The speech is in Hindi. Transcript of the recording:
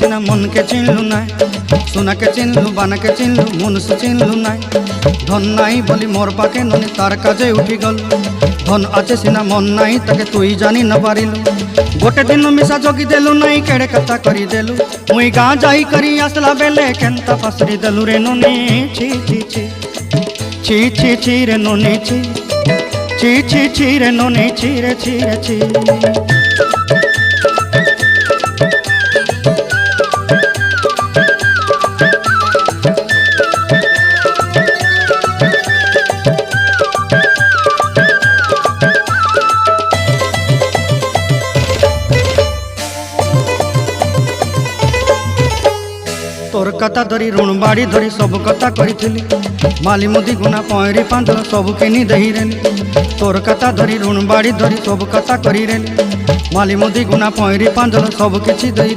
ना मन के चिन्हलु ना सोना के चिन्हलु बाना के चिन्हलु मनुष्य चिन्हलु ना धन नाई बोली मोर पाके ननी तार काजे उठी गल धन आचे सिना मन नाई ताके तुई जानी न पारिलु गोटे दिन मिसा जोगी देलु नाई केड़े कथा करी देलु मुई गाँ जाई करी आसला बेले केंता पासरी देलु रे ननी छी छी छी छी छी छी रे ननी छी छी छी छी रे ननी छी रे छी रे छी। तोर कथा धरी ऋण बाड़ी धरी सब कथा करी माली मुदी गुना पहरी पांदल सब किनी दही रेली तोर कथा धरी ऋण बाड़ी धरी सब कथा करी रेली माली मुदी गुना पहरी पांदल सब किछि दही